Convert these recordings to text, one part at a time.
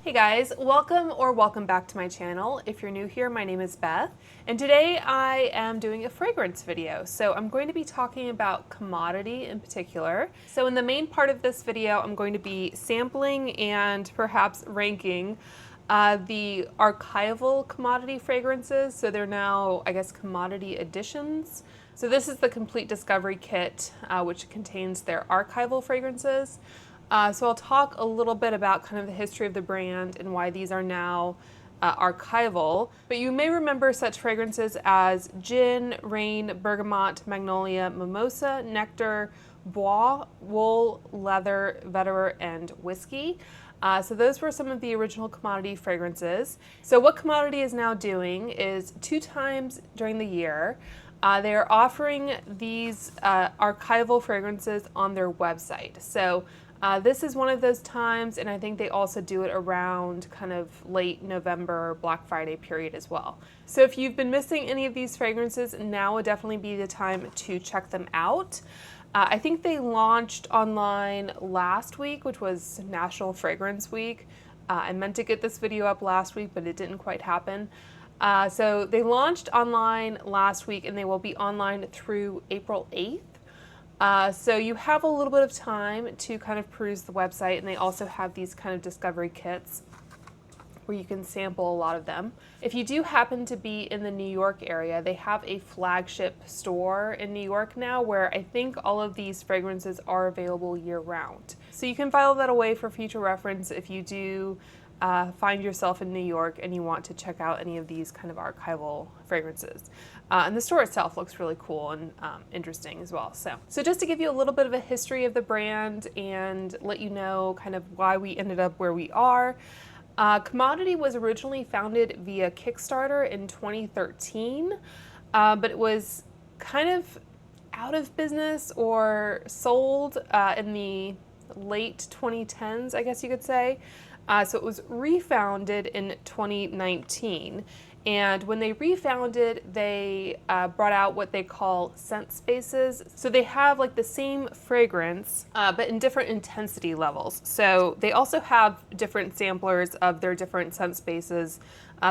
Hey guys, welcome back to my channel. If you're new here, my name is Beth, and today I am doing a fragrance video. So I'm going to be talking about commodity in particular. So in the main part of this video, I'm going to be sampling and perhaps ranking the archival commodity fragrances. So they're now, I guess, commodity editions. So this is the complete discovery kit, which contains their archival fragrances. So I'll talk a little bit about kind of the history of the brand and why these are now archival. But you may remember such fragrances as Gin, Rain, Bergamot, Magnolia, Mimosa, Nectar, Bois, Wool, Leather, Vetiver, and Whiskey. So those were some of the original commodity fragrances. So what commodity is now doing is 2 times during the year, they are offering these archival fragrances on their website. So this is one of those times, and I think they also do it around kind of late November, Black Friday period as well. So if you've been missing any of these fragrances, now would definitely be the time to check them out. I think they launched online last week, which was National Fragrance Week. I meant to get this video up last week, but it didn't quite happen. So they launched online last week, and they will be online through April 8th. So you have a little bit of time to kind of peruse the website, and they also have these kind of discovery kits where you can sample a lot of them. If you do happen to be in the New York area, they have a flagship store in New York now where I think all of these fragrances are available year-round. So you can file that away for future reference if you do find yourself in New York and you want to check out any of these kind of archival fragrances. And the store itself looks really cool and interesting as well. So just to give you a little bit of a history of the brand and let you know kind of why we ended up where we are. Commodity was originally founded via Kickstarter in 2013, but it was kind of out of business or sold in the late 2010s, I guess you could say. So it was refounded in 2019, and when they refounded, they brought out what they call scent spaces. So they have like the same fragrance, but in different intensity levels. So they also have different samplers of their different scent spaces.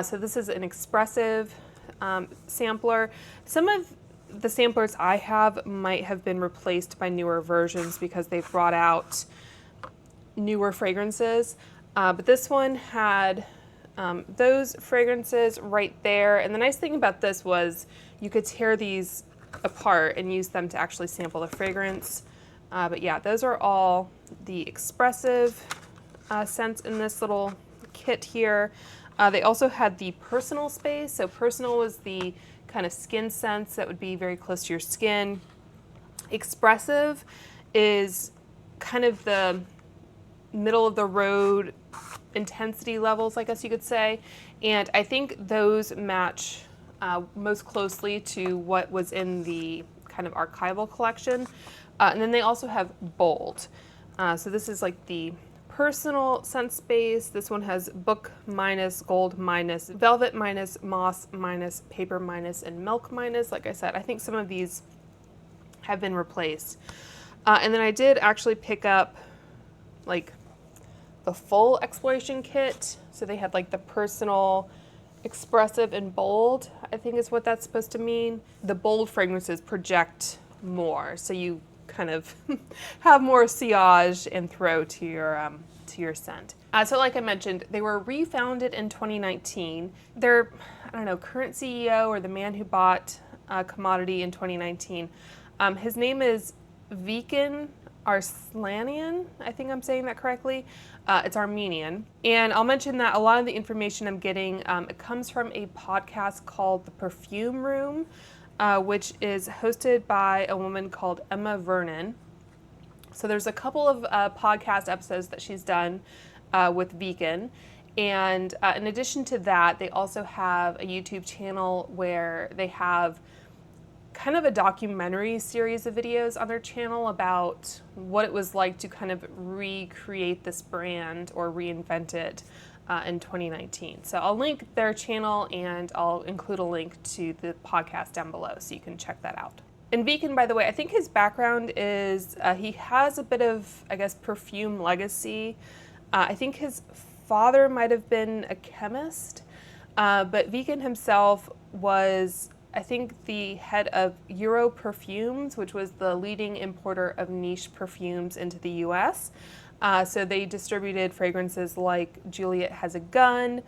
So this is an expressive sampler. Some of the samplers I have might have been replaced by newer versions because they've brought out newer fragrances. But this one had those fragrances right there. And the nice thing about this was you could tear these apart and use them to actually sample the fragrance. But yeah, those are all the expressive scents in this little kit here. They also had the personal space. So personal was the kind of skin scents that would be very close to your skin. Expressive is kind of the middle of the road intensity levels, I guess you could say. And I think those match most closely to what was in the kind of archival collection. And then they also have bold. So this is like the personal scent space. This one has book minus, gold minus, velvet minus, moss minus, paper minus, and milk minus. Like I said, I think some of these have been replaced. And then I did actually pick up like the full exploration kit. So they had like the personal, expressive, and bold, I think is what that's supposed to mean. The bold fragrances project more, so you kind of have more sillage and throw to your scent. So like I mentioned, they were refounded in 2019. Their, I don't know, current CEO or the man who bought Commodity in 2019, his name is Viken Arslanian, I think I'm saying that correctly. It's Armenian. And I'll mention that a lot of the information I'm getting, it comes from a podcast called The Perfume Room, which is hosted by a woman called Emma Vernon. So there's a couple of podcast episodes that she's done with Viken. And in addition to that, they also have a YouTube channel where they have kind of a documentary series of videos on their channel about what it was like to kind of recreate this brand or reinvent it in 2019. So I'll link their channel and I'll include a link to the podcast down below so you can check that out. And Viken, by the way, I think his background is he has a bit of, I guess, perfume legacy. I think his father might have been a chemist, but Viken himself was, I think, the head of Euro Perfumes, which was the leading importer of niche perfumes into the US. So they distributed fragrances like Juliet Has a Gun.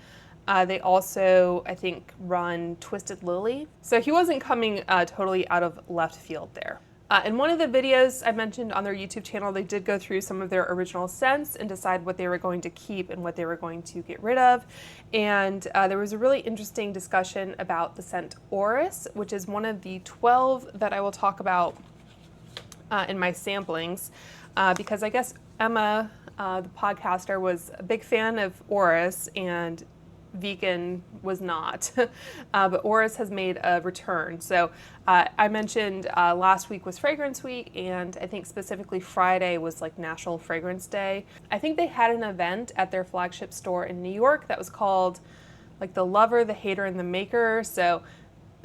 They also, I think, run Twisted Lily. So he wasn't coming totally out of left field there. In one of the videos I mentioned on their YouTube channel, they did go through some of their original scents and decide what they were going to keep and what they were going to get rid of. And there was a really interesting discussion about the scent Orris, which is one of the 12 that I will talk about in my samplings, because I guess Emma, the podcaster, was a big fan of Orris and Viken was not, but Orris has made a return. So I mentioned last week was Fragrance Week, and I think specifically Friday was like National Fragrance Day. I think they had an event at their flagship store in New York that was called like the Lover, the Hater, and the Maker. So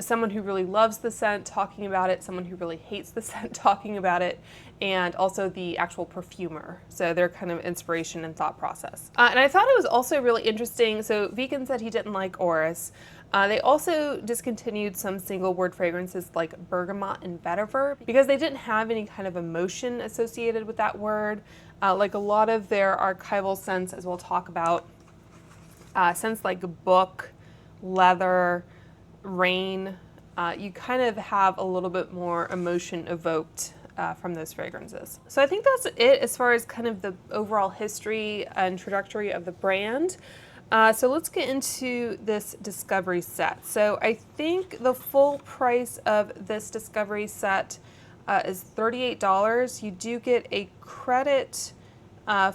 someone who really loves the scent talking about it, someone who really hates the scent talking about it, and also the actual perfumer. So their kind of inspiration and thought process. And I thought it was also really interesting. So Viken said he didn't like Orris. They also discontinued some single word fragrances like Bergamot and Vetiver because they didn't have any kind of emotion associated with that word. Like a lot of their archival scents, as we'll talk about, scents like book, leather, rain, you kind of have a little bit more emotion evoked from those fragrances. So I think that's it as far as kind of the overall history and trajectory of the brand. So let's get into this Discovery set. So I think the full price of this Discovery set is $38. You do get a credit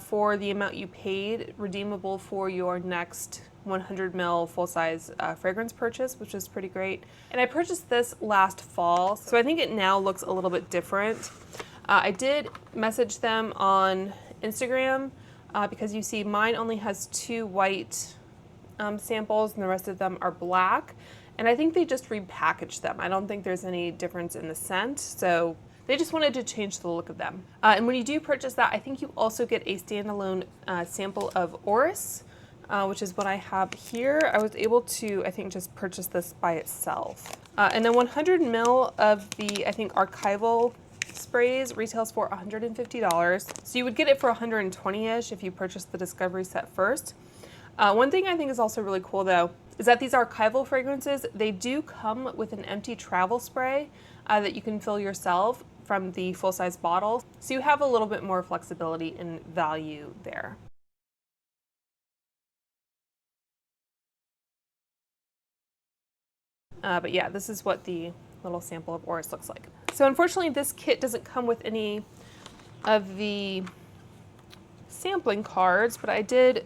for the amount you paid, redeemable for your next 100 ml full-size fragrance purchase, which is pretty great. And I purchased this last fall, so I think it now looks a little bit different. I did message them on Instagram because you see mine only has 2 white samples and the rest of them are black. And I think they just repackaged them. I don't think there's any difference in the scent, so they just wanted to change the look of them. And when you do purchase that, I think you also get a standalone sample of Orris, which is what I have here. I was able to, I think, just purchase this by itself. And then 100 ml of the, I think, archival sprays retails for $150. So you would get it for $120-ish if you purchased the Discovery set first. One thing I think is also really cool, though, is that these archival fragrances, they do come with an empty travel spray that you can fill yourself from the full-size bottle. So you have a little bit more flexibility and value there. But yeah, this is what the little sample of Orris looks like. So unfortunately, this kit doesn't come with any of the sampling cards, but I did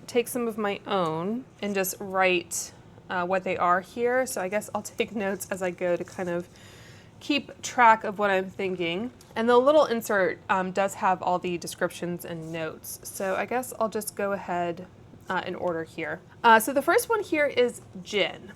take some of my own and just write what they are here. So I guess I'll take notes as I go to kind of keep track of what I'm thinking. And the little insert does have all the descriptions and notes. So I guess I'll just go ahead in order here. So the first one here is gin.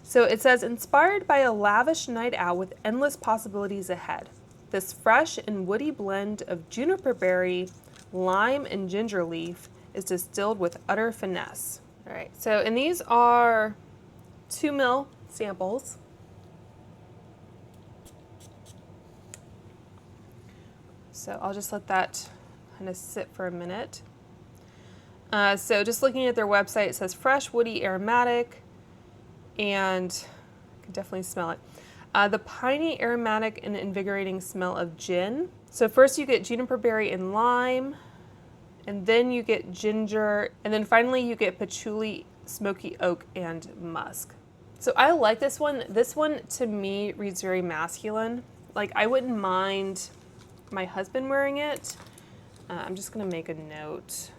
So it says, inspired by a lavish night out with endless possibilities ahead. This fresh and woody blend of juniper berry, lime, and ginger leaf is distilled with utter finesse. All right, so, and these are 2 ml samples. So I'll just let that kind of sit for a minute. So just looking at their website, it says fresh, woody, aromatic, and I can definitely smell it. The piney, aromatic, and invigorating smell of gin. So first you get juniper berry and lime, and then you get ginger, and then finally you get patchouli, smoky oak, and musk. So I like this one. This one to me reads very masculine. Like I wouldn't mind my husband wearing it. I'm just gonna make a note.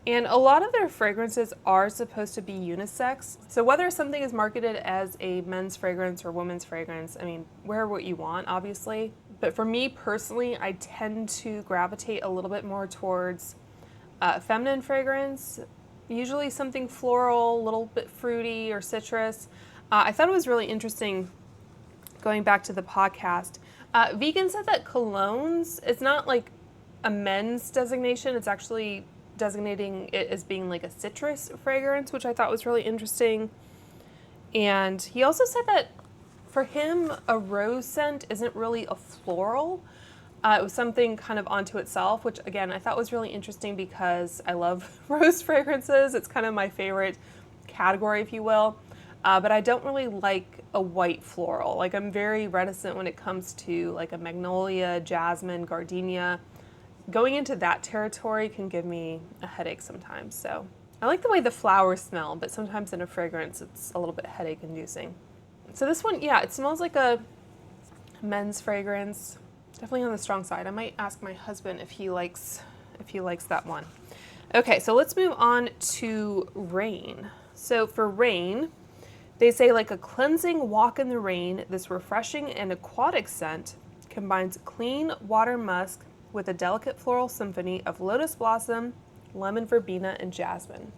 And a lot of their fragrances are supposed to be unisex. So whether something is marketed as a men's fragrance or women's fragrance, I mean, wear what you want, obviously. But for me personally, I tend to gravitate a little bit more towards feminine fragrance, usually something floral, a little bit fruity or citrus. I thought it was really interesting, going back to the podcast, Viken said that colognes, it's not like a men's designation, it's actually designating it as being like a citrus fragrance, which I thought was really interesting. And he also said that for him, a rose scent isn't really a floral. It was something kind of onto itself, which again, I thought was really interesting because I love rose fragrances. It's kind of my favorite category, if you will. But I don't really like a white floral. Like, I'm very reticent when it comes to like a magnolia, jasmine, gardenia. Going into that territory can give me a headache sometimes. So I like the way the flowers smell, but sometimes in a fragrance, it's a little bit headache inducing. So this one, yeah, it smells like a men's fragrance. Definitely on the strong side. I might ask my husband if he likes that one. Okay, so let's move on to Rain. So for Rain, they say like a cleansing walk in the rain, this refreshing and aquatic scent combines clean water musk with a delicate floral symphony of lotus blossom, lemon verbena, and jasmine.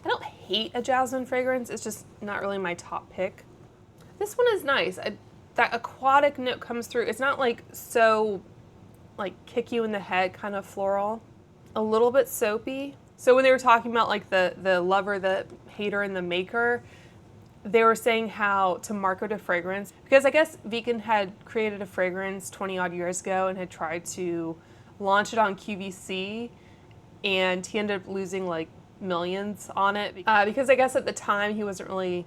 I don't hate a jasmine fragrance, it's just not really my top pick. This one is nice. That aquatic note comes through. It's not like so like kick you in the head kind of floral. A little bit soapy. So when they were talking about like the lover, the hater, and the maker, they were saying how to market a fragrance, because I guess Viken had created a fragrance 20 odd years ago and had tried to launch it on QVC, and he ended up losing like millions on it because I guess at the time he wasn't really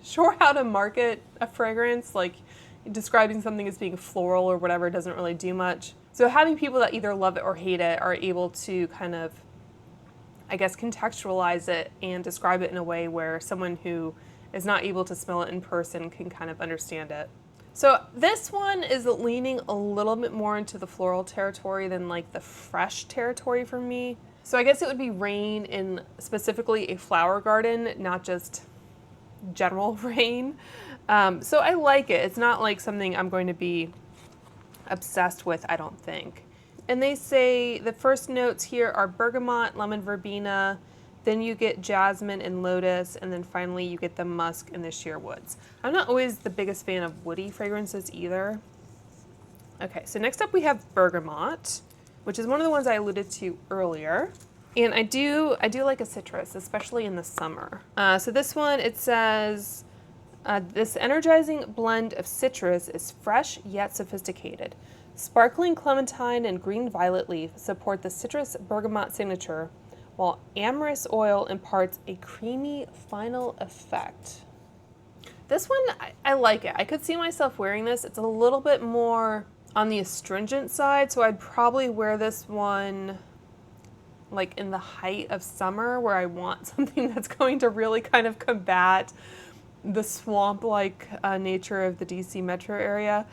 sure how to market a fragrance. Like, describing something as being floral or whatever doesn't really do much. So having people that either love it or hate it are able to kind of, I guess, contextualize it and describe it in a way where someone who is not able to smell it in person can kind of understand it. So this one is leaning a little bit more into the floral territory than like the fresh territory for me. So I guess it would be Rain in specifically a flower garden, not just general rain. So I like it. It's not like something I'm going to be obsessed with, I don't think. And they say the first notes here are bergamot, lemon verbena, then you get jasmine and lotus, and then finally you get the musk and the sheer woods. I'm not always the biggest fan of woody fragrances either. Okay, so next up we have bergamot, which is one of the ones I alluded to earlier. And I do like a citrus, especially in the summer. So this one, it says, this energizing blend of citrus is fresh yet sophisticated. Sparkling clementine and green violet leaf support the citrus bergamot signature, while amorous oil imparts a creamy final effect. This one, I like it. I could see myself wearing this. It's a little bit more on the astringent side, so I'd probably wear this one like in the height of summer, where I want something that's going to really kind of combat the swamp-like nature of the DC metro area.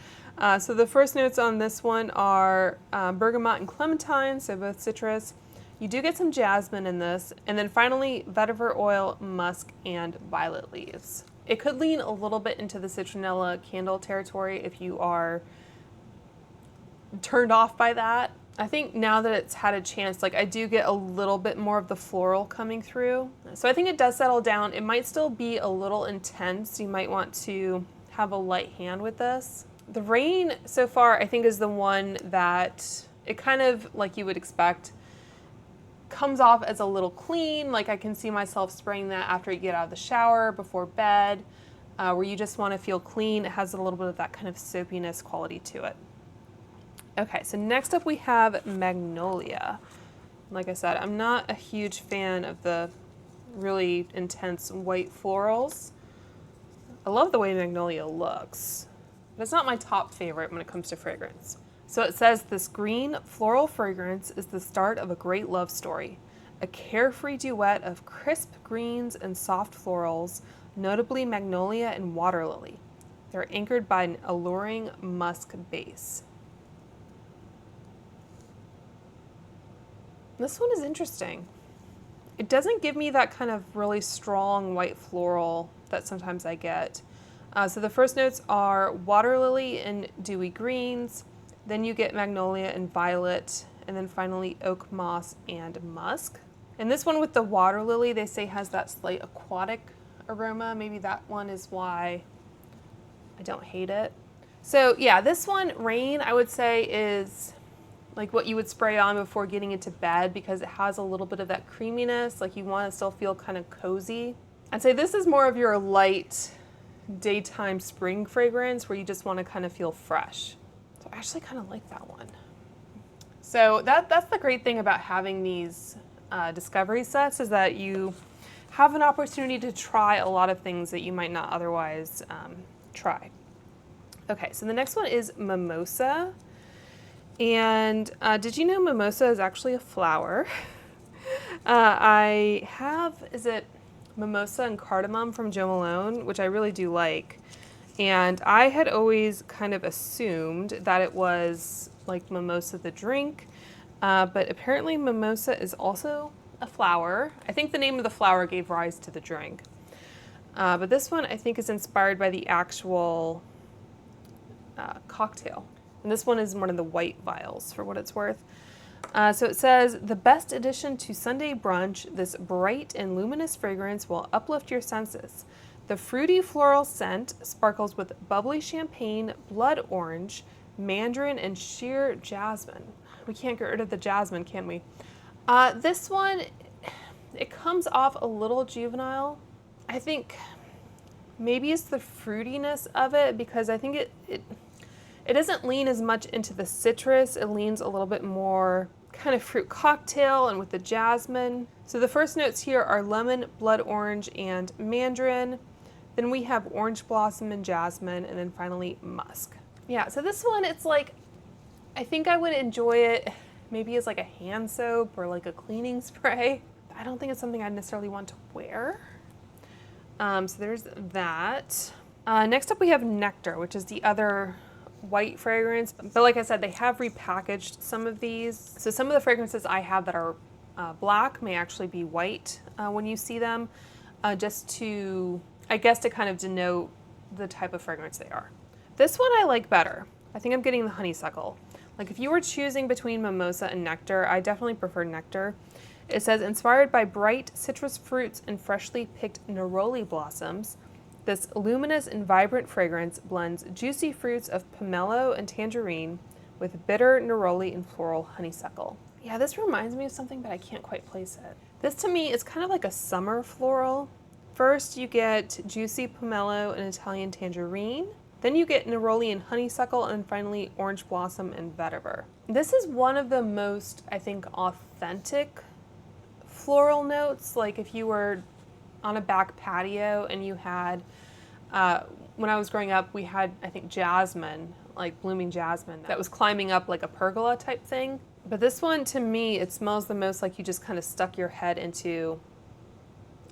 So the first notes on this one are bergamot and clementine, so both citrus. You do get some jasmine in this, and then finally vetiver oil, musk, and violet leaves. It could lean a little bit into the citronella candle territory if you are turned off by that. I think now that it's had a chance, like, I do get a little bit more of the floral coming through. So I think it does settle down. It might still be a little intense. You might want to have a light hand with this. The Rain so far, I think, is the one that it kind of, like you would expect, comes off as a little clean. Like, I can see myself spraying that after you get out of the shower, before bed, where you just want to feel clean. It has a little bit of that kind of soapiness quality to it. Okay, so next up we have Magnolia. Like I said, I'm not a huge fan of the really intense white florals. I love the way Magnolia looks, but it's not my top favorite when it comes to fragrance. So it says, this green floral fragrance is the start of a great love story. A carefree duet of crisp greens and soft florals, notably Magnolia and Water Lily. They're anchored by an alluring musk base. This one is interesting. It doesn't give me that kind of really strong white floral that sometimes I get. So the first notes are water lily and dewy greens, then you get magnolia and violet, and then finally oak moss and musk. And this one with the water lily, they say has that slight aquatic aroma. Maybe that one is why I don't hate it. So yeah, this one, Rain, I would say is like what you would spray on before getting into bed because it has a little bit of that creaminess. Like you want to still feel kind of cozy. I'd say this is more of your light daytime spring fragrance where you just want to kind of feel fresh. So I actually kind of like that one. So that's the great thing about having these discovery sets is that you have an opportunity to try a lot of things that you might not otherwise try. Okay, so the next one is Mimosa. And did you know Mimosa is actually a flower? I have, is it Mimosa and Cardamom from Jo Malone, which I really do like. And I had always kind of assumed that it was like mimosa the drink, but apparently mimosa is also a flower. I think the name of the flower gave rise to the drink. But this one I think is inspired by the actual cocktail. And this one is one of the white vials for what it's worth. So it says, the best addition to Sunday brunch, this bright and luminous fragrance will uplift your senses. The fruity floral scent sparkles with bubbly champagne, blood orange, mandarin, and sheer jasmine. We can't get rid of the jasmine, can we? This one, it comes off a little juvenile. I think maybe it's the fruitiness of it because I think it doesn't lean as much into the citrus. It leans a little bit more kind of fruit cocktail and with the jasmine. So the first notes here are lemon, blood orange, and mandarin. Then we have orange blossom and jasmine, and then finally musk. Yeah, so this one, it's like, I think I would enjoy it maybe as like a hand soap or like a cleaning spray. I don't think it's something I'd necessarily want to wear. So there's that. Next up we have Nectar, which is the other white fragrance. But like I said, they have repackaged some of these. So some of the fragrances I have that are black may actually be white when you see them, just to, I guess, to kind of denote the type of fragrance they are. This one I like better. I think I'm getting the honeysuckle. Like if you were choosing between Mimosa and Nectar, I definitely prefer Nectar. It says, inspired by bright citrus fruits and freshly picked neroli blossoms, this luminous and vibrant fragrance blends juicy fruits of pomelo and tangerine with bitter neroli and floral honeysuckle. Yeah, this reminds me of something, but I can't quite place it. This to me is kind of like a summer floral. First you get juicy pomelo and Italian tangerine. Then you get neroli and honeysuckle, and finally orange blossom and vetiver. This is one of the most, I think, authentic floral notes. Like if you were on a back patio and you had, when I was growing up, we had, I think, jasmine, like blooming jasmine that was climbing up like a pergola type thing. But this one, to me, it smells the most like you just kind of stuck your head into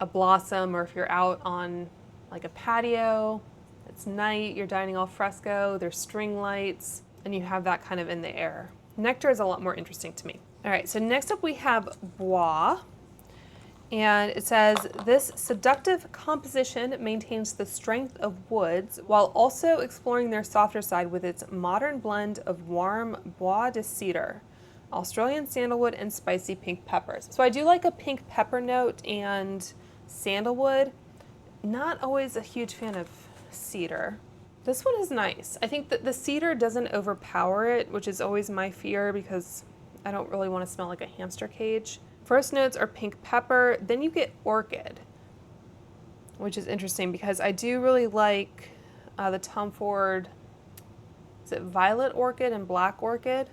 a blossom, or if you're out on like a patio, it's night, you're dining al fresco, there's string lights, and you have that kind of in the air. Nectar is a lot more interesting to me. All right, so next up we have Bois, and it says, this seductive composition maintains the strength of woods while also exploring their softer side with its modern blend of warm Bois de cedar, Australian sandalwood, and spicy pink peppers. So I do like a pink pepper note and sandalwood. Not always a huge fan of cedar. This one is nice. I think that the cedar doesn't overpower it, which is always my fear because I don't really want to smell like a hamster cage. First notes are pink pepper, then you get orchid, which is interesting because I do really like the Tom Ford, is it violet orchid and black orchid?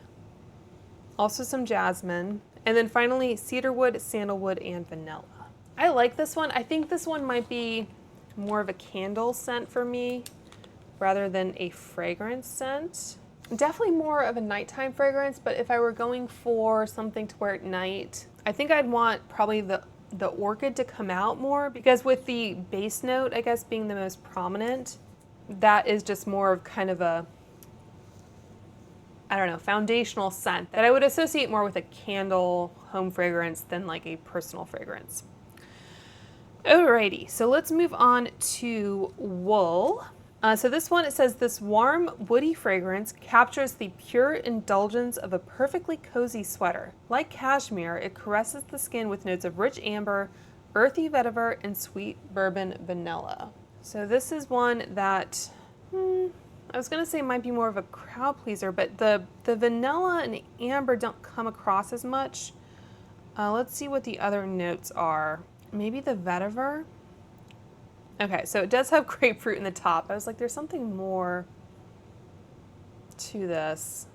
Also some jasmine, and then finally cedarwood, sandalwood, and vanilla. I like this one. I think this one might be more of a candle scent for me rather than a fragrance scent. Definitely more of a nighttime fragrance, but if I were going for something to wear at night, I think I'd want probably the orchid to come out more, because with the base note, I guess, being the most prominent, that is just more of kind of a, I don't know, foundational scent that I would associate more with a candle home fragrance than like a personal fragrance. Alrighty, so let's move on to wool. So this one, it says, this warm, woody fragrance captures the pure indulgence of a perfectly cozy sweater. Like cashmere, it caresses the skin with notes of rich amber, earthy vetiver, and sweet bourbon vanilla. So this is one that I was gonna say it might be more of a crowd pleaser, but the vanilla and amber don't come across as much. Let's see what the other notes are. Maybe the vetiver? Okay, so it does have grapefruit in the top. I was like, there's something more to this.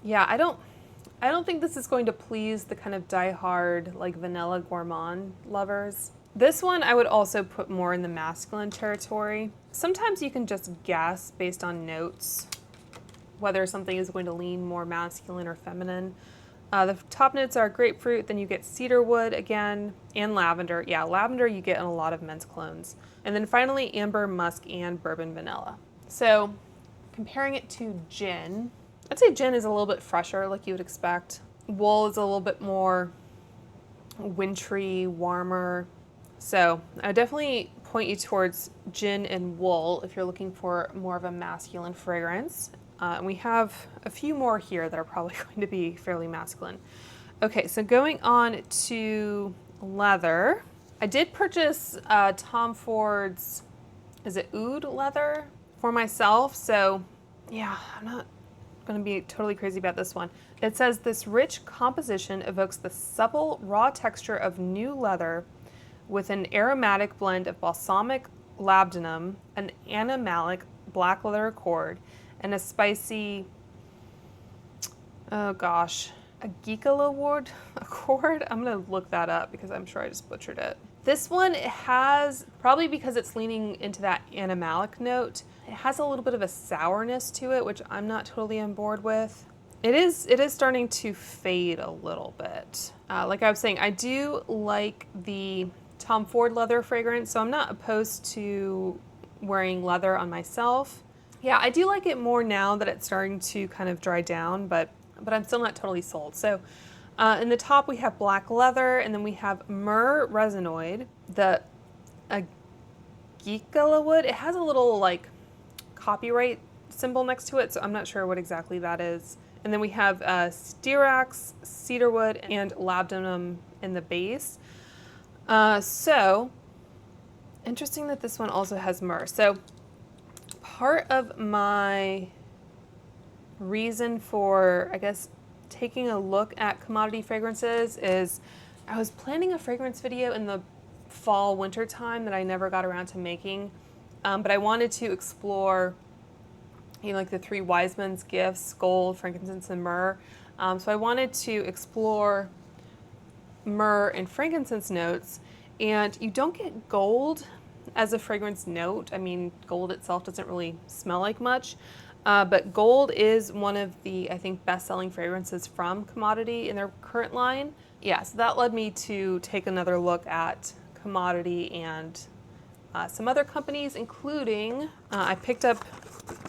Yeah, I don't think this is going to please the kind of die-hard, like vanilla gourmand lovers. This one I would also put more in the masculine territory. Sometimes you can just guess based on notes whether something is going to lean more masculine or feminine. The top notes are grapefruit, then you get cedarwood again, and lavender. Yeah, lavender you get in a lot of men's colognes. And then finally amber, musk, and bourbon vanilla. So comparing it to gin, I'd say gin is a little bit fresher like you would expect. Wool is a little bit more wintry, warmer. So I would definitely point you towards gin and wool if you're looking for more of a masculine fragrance. And we have a few more here that are probably going to be fairly masculine. Okay, so going on to leather. I did purchase Tom Ford's, is it oud leather for myself? So yeah, I'm not going to be totally crazy about this one. It says this rich composition evokes the supple, raw texture of new leather with an aromatic blend of balsamic labdanum, an animalic black leather accord, and a spicy, oh gosh, a Geekala accord? I'm gonna look that up because I'm sure I just butchered it. This one, it has, probably because it's leaning into that animalic note, it has a little bit of a sourness to it, which I'm not totally on board with. It is starting to fade a little bit. Like I was saying, I do like the Tom Ford leather fragrance, so I'm not opposed to wearing leather on myself. Yeah, I do like it more now that it's starting to kind of dry down, but I'm still not totally sold. So in the top we have black leather, and then we have myrrh resinoid, the Geekala wood. It has a little like copyright symbol next to it, so I'm not sure what exactly that is. And then we have styrax, cedarwood, and labdanum in the base. So interesting that this one also has myrrh. So part of my reason for, I guess, taking a look at commodity fragrances is I was planning a fragrance video in the fall winter time that I never got around to making, but I wanted to explore, you know, like the three wise men's gifts: gold, frankincense, and myrrh. So I wanted to explore myrrh and frankincense notes, and you don't get gold as a fragrance note. I mean, gold itself doesn't really smell like much, but gold is one of the, I think, best-selling fragrances from Commodity in their current line. Yeah, so that led me to take another look at Commodity and some other companies, including, I picked up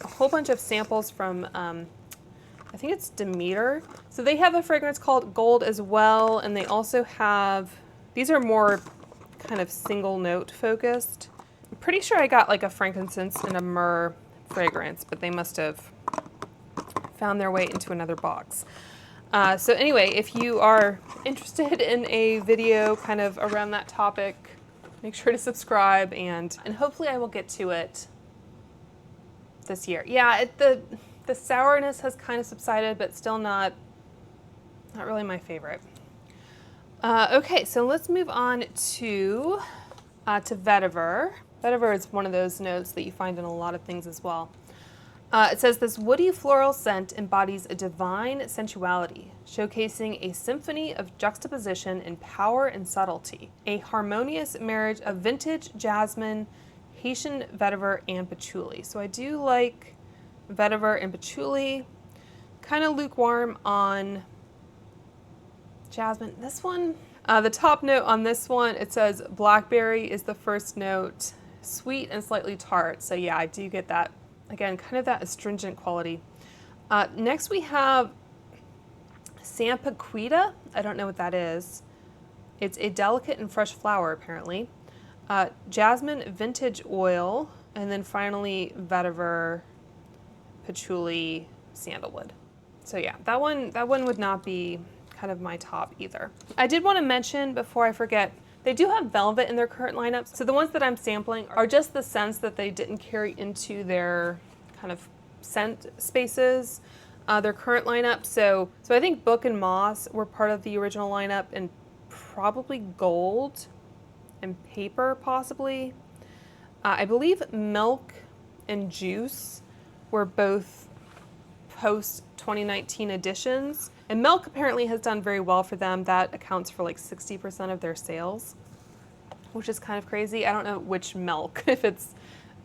a whole bunch of samples from, I think it's Demeter. So they have a fragrance called Gold as well, and they also have, these are more kind of single note focused. I'm pretty sure I got like a frankincense and a myrrh fragrance, but they must have found their way into another box. So anyway, if you are interested in a video kind of around that topic, make sure to subscribe, and hopefully I will get to it this year. Yeah, the sourness has kind of subsided, but still not really my favorite. Okay, so let's move on to vetiver. Vetiver is one of those notes that you find in a lot of things as well. It says this woody floral scent embodies a divine sensuality, showcasing a symphony of juxtaposition in power and subtlety, a harmonious marriage of vintage jasmine, Haitian vetiver, and patchouli. So I do like vetiver and patchouli, kind of lukewarm on jasmine. This one, the top note on this one, it says blackberry is the first note, sweet and slightly tart. So yeah, I do get that. Again, kind of that astringent quality. Next we have Sampaquita. I don't know what that is. It's a delicate and fresh flower, apparently. Jasmine vintage oil, and then finally vetiver, patchouli, sandalwood. So yeah, that one would not be kind of my top either. I did want to mention before I forget, they do have velvet in their current lineup. So the ones that I'm sampling are just the scents that they didn't carry into their kind kind of scent spaces, their current lineup. So I think Book and Moss were part of the original lineup, and probably Gold and Paper possibly. I believe Milk and Juice were both post 2019 editions. And Milk apparently has done very well for them. That accounts for like 60% of their sales, which is kind of crazy. I don't know which Milk, if it's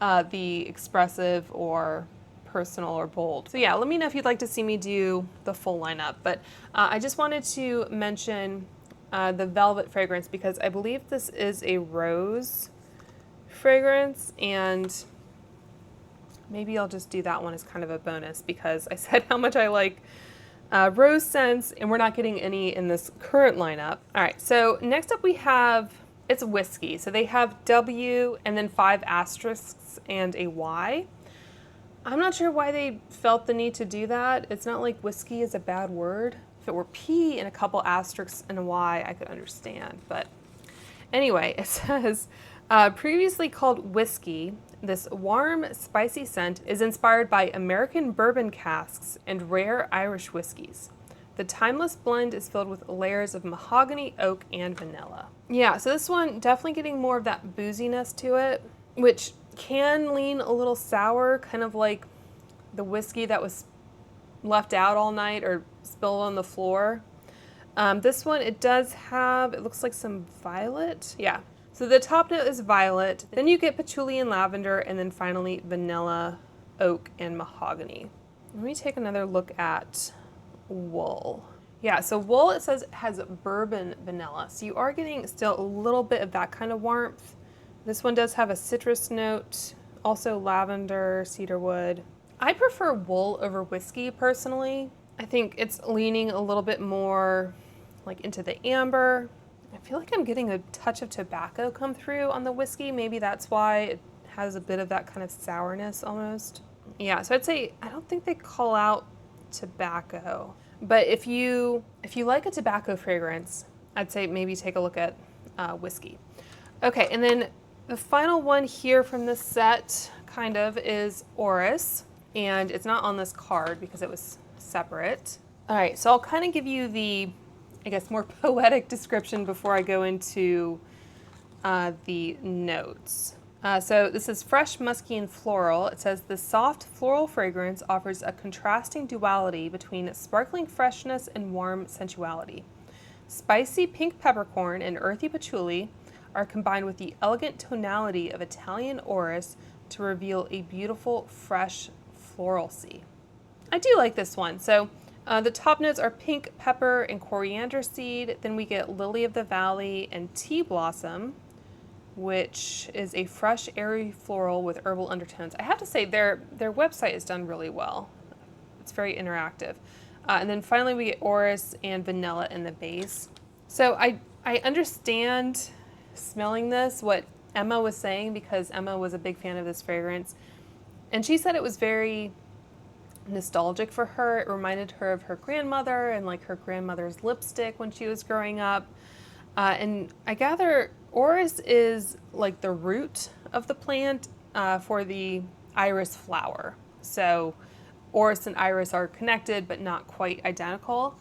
the Expressive or Personal or Bold. So yeah, let me know if you'd like to see me do the full lineup. But I just wanted to mention the Velvet fragrance because I believe this is a rose fragrance, and maybe I'll just do that one as kind of a bonus because I said how much I like rose scents, and we're not getting any in this current lineup. All right, so next up we have, it's whiskey. So they have W and then 5 asterisks and a Y. I'm not sure why they felt the need to do that. It's not like whiskey is a bad word. If it were P and a couple asterisks and a Y, I could understand. But anyway, it says, previously called whiskey, this warm, spicy scent is inspired by American bourbon casks and rare Irish whiskeys. The timeless blend is filled with layers of mahogany, oak, and vanilla. Yeah, so this one definitely getting more of that booziness to it, which can lean a little sour, kind of like the whiskey that was left out all night or spilled on the floor. This one, it does have, it looks like some violet. Yeah. So the top note is violet, then you get patchouli and lavender, and then finally vanilla, oak, and mahogany. Let me take another look at wool. Yeah, so wool, it says, has bourbon vanilla. So you are getting still a little bit of that kind of warmth. This one does have a citrus note, also lavender, cedarwood. I prefer wool over whiskey personally. I think it's leaning a little bit more like into the amber. I feel like I'm getting a touch of tobacco come through on the whiskey. Maybe that's why it has a bit of that kind of sourness almost. Yeah, so I'd say I don't think they call out tobacco. But if you like a tobacco fragrance, I'd say maybe take a look at whiskey. Okay, and then the final one here from this set kind of is Orris, and it's not on this card because it was separate. All right, so I'll kind of give you the, I guess, more poetic description before I go into the notes. So this is fresh, musky, and floral. It says the soft floral fragrance offers a contrasting duality between sparkling freshness and warm sensuality. Spicy pink peppercorn and earthy patchouli are combined with the elegant tonality of Italian orris to reveal a beautiful, fresh floralcy. I do like this one. So the top notes are pink pepper and coriander seed. Then we get lily of the valley and tea blossom, which is a fresh, airy floral with herbal undertones. I have to say their website is done really well. It's very interactive. And then finally we get orris and vanilla in the base. So I understand smelling this, what Emma was saying, because Emma was a big fan of this fragrance. And she said it was very nostalgic for her. It reminded her of her grandmother and like her grandmother's lipstick when she was growing up. And I gather orris is like the root of the plant for the iris flower. So orris and iris are connected but not quite identical.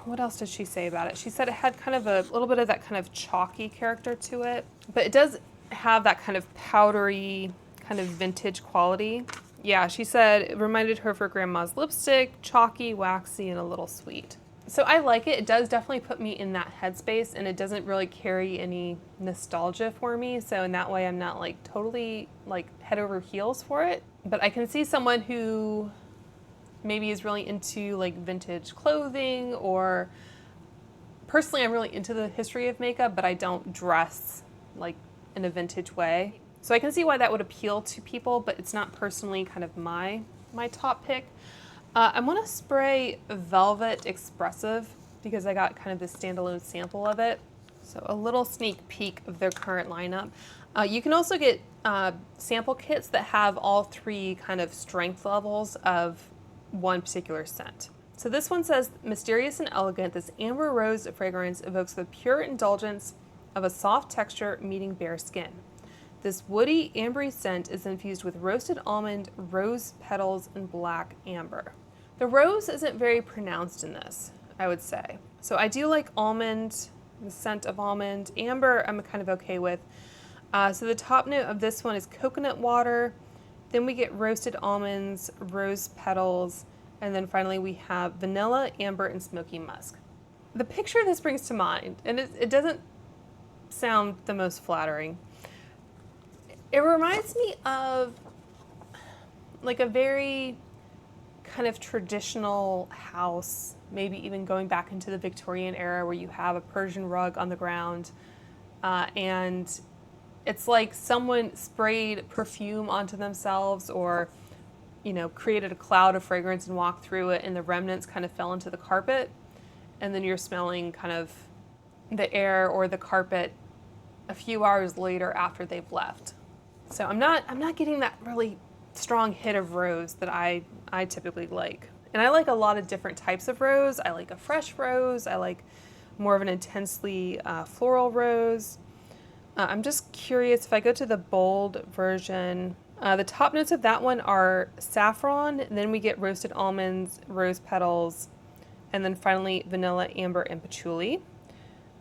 What else did she say about it? She said it had kind of a little bit of that kind of chalky character to it, but it does have that kind of powdery, kind of vintage quality. Yeah, she said it reminded her of her grandma's lipstick, chalky, waxy, and a little sweet. So I like it. It does definitely put me in that headspace, and it doesn't really carry any nostalgia for me. So in that way, I'm not like totally like head over heels for it. But I can see someone who maybe is really into like vintage clothing, or personally, I'm really into the history of makeup, but I don't dress like in a vintage way. So I can see why that would appeal to people, but it's not personally kind of my top pick. I'm gonna spray Velvet Expressive because I got kind of this standalone sample of it. So a little sneak peek of their current lineup. You can also get sample kits that have all 3 kind of strength levels of one particular scent. So this one says, mysterious and elegant, this amber rose fragrance evokes the pure indulgence of a soft texture meeting bare skin. This woody ambery scent is infused with roasted almond, rose petals, and black amber. The rose isn't very pronounced in this, I would say. So I do like almond, the scent of almond. Amber I'm kind of okay with. So the top note of this one is coconut water. Then we get roasted almonds, rose petals, and then finally we have vanilla, amber, and smoky musk. The picture this brings to mind, and it doesn't sound the most flattering, it reminds me of like a very kind of traditional house, maybe even going back into the Victorian era where you have a Persian rug on the ground, and it's like someone sprayed perfume onto themselves or, you know, created a cloud of fragrance and walked through it and the remnants kind of fell into the carpet. And then you're smelling kind of the air or the carpet a few hours later after they've left. So I'm not getting that really strong hit of rose that I typically like. And I like a lot of different types of rose. I like a fresh rose. I like more of an intensely floral rose. I'm just curious, if I go to the bold version, the top notes of that one are saffron, and then we get roasted almonds, rose petals, and then finally vanilla, amber, and patchouli.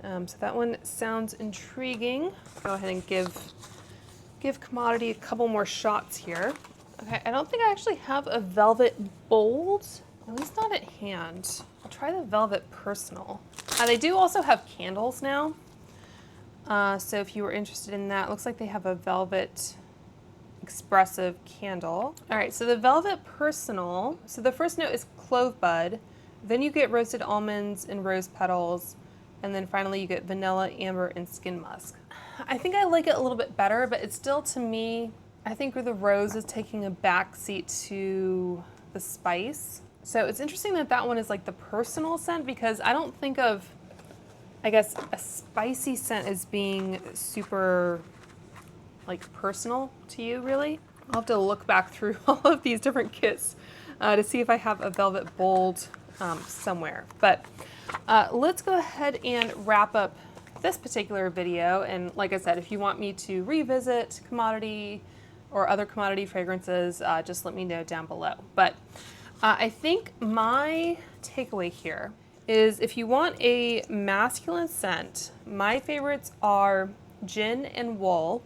So that one sounds intriguing. Go ahead and give Commodity a couple more shots here. Okay, I don't think I actually have a Velvet Bold, at least not at hand. I'll try the Velvet Personal. They do also have candles now. So if you were interested in that, it looks like they have a Velvet Expressive candle. All right, so the Velvet Personal, so the first note is clove bud, then you get roasted almonds and rose petals, and then finally you get vanilla, amber, and skin musk. I think I like it a little bit better, but it's still, to me, I think the rose is taking a back seat to the spice. So it's interesting that that one is like the personal scent, because I don't think of, I guess, a spicy scent as being super like personal to you, really. I'll have to look back through all of these different kits to see if I have a Velvet Bold somewhere. But let's go ahead and wrap up this particular video. And like I said, if you want me to revisit Commodity or other Commodity fragrances, just let me know down below. But I think my takeaway here is, if you want a masculine scent, my favorites are gin and wool.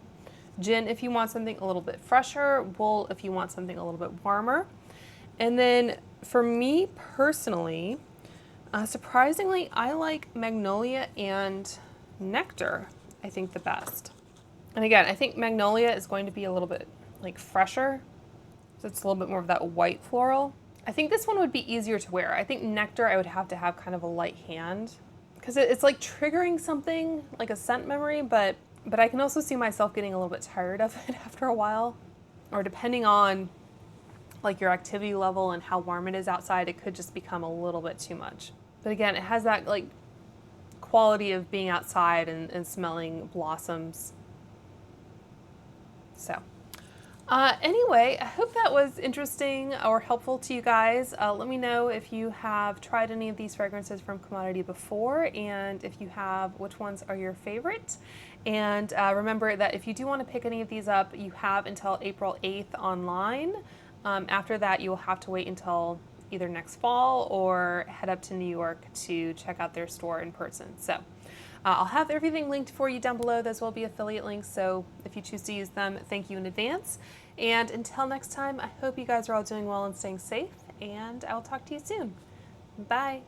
Gin if you want something a little bit fresher, wool if you want something a little bit warmer. And then for me personally, surprisingly, I like Magnolia and Nectar, I think, the best. And again, I think Magnolia is going to be a little bit like fresher, so it's a little bit more of that white floral. I think this one would be easier to wear. I think Nectar I would have to have kind of a light hand, because it's like triggering something like a scent memory, but I can also see myself getting a little bit tired of it after a while, or depending on like your activity level and how warm it is outside, it could just become a little bit too much. But again, it has that like quality of being outside and smelling blossoms. So anyway, I hope that was interesting or helpful to you guys. Let me know if you have tried any of these fragrances from Commodity before, and if you have, which ones are your favorite. And remember that if you do want to pick any of these up, you have until April 8th online. After that, you will have to wait until either next fall or head up to New York to check out their store in person. So I'll have everything linked for you down below. Those will be affiliate links, so if you choose to use them, thank you in advance. And until next time, I hope you guys are all doing well and staying safe, and I'll talk to you soon. Bye.